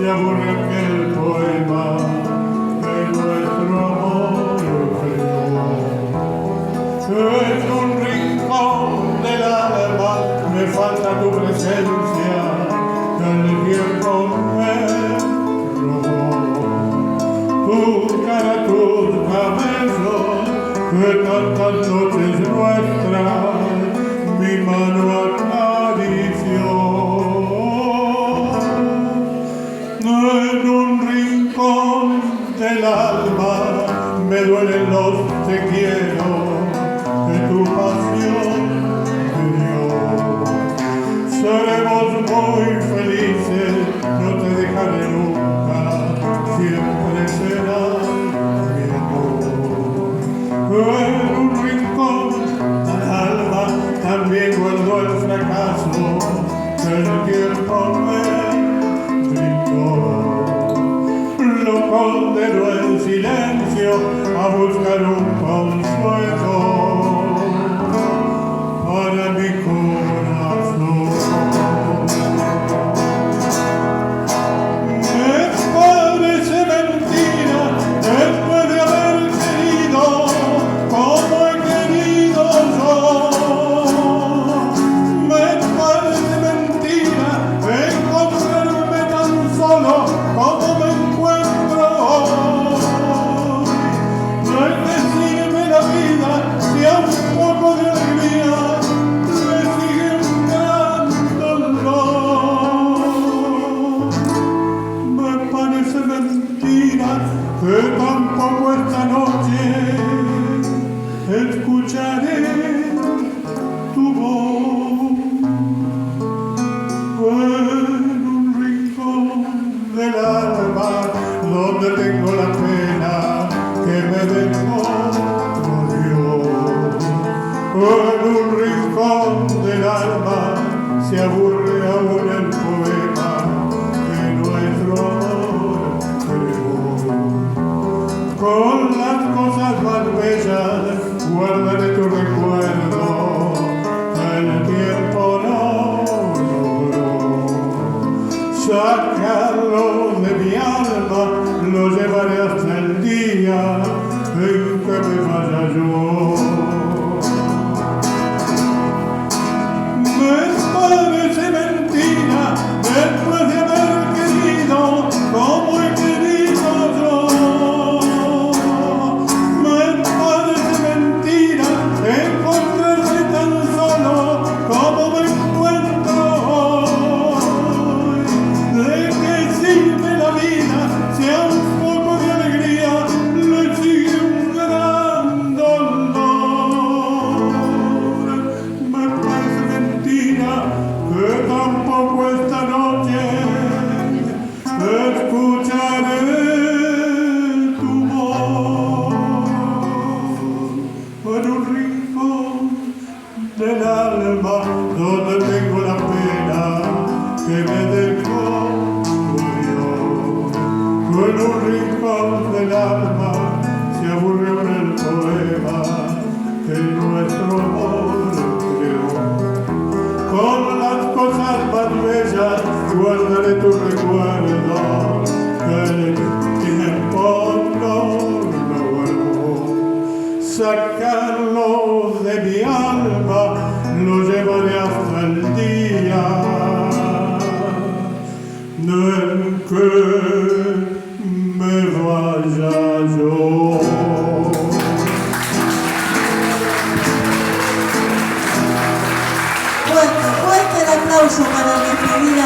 se aburre aquel poema de nuestro amor creó. En un rincón del alma me falta tu presencia, que el tiempo me robó. Tu cara, tus cabellos, de tantas noches nuestras, mi mano acarició. En un rincón del alma me duelen los te quiero que tu pasión me dio. Seremos muy felices, no te dejaré nunca, siempre serás mi amor. En un rincón del alma también guardo el fracaso que el tiempo me lo condeno en silencio a buscar un consuelo para mi corazón. Me parece mentira después de haber querido como he querido yo. Me parece mentira encontrarme tan solo como me encuentro hoy. No hay que sirve la vida si a un poco de alegría me sigue un gran dolor. Me parece mentira que tampoco esta noche escucharé tu voz. En un rincón del alma donde tengo la pena que me dejó Dios. En un rincón del alma se aburre aún el poema que nuestro amor creó. Con las cosas más bellas guardaré tu recuerdo, el tiempo no logró sacarlo de mi alma, lo llevaré hasta el día en que me vaya yo. Me parece mentira después de haber querido como he querido yo. Me parece mentira encontrarme tan solo como me encuentro hoy. ¿De qué sirve la vida si a un poco de alegría le sigue un gran dolor? Me parece mentira que tampoco esta noche escucharé tu voz. En un rincón del alma donde tengo la pena que me dejó Dios. En un rincón del alma se aburrió en el poema que nuestro amor creó. Con las cosas más bellas guardaré tu recuerdo, que el tiempo no logró sacarlo de mi alma, lo llevaré hasta el día en que me vaya yo. Fuerte el aplauso para mi querida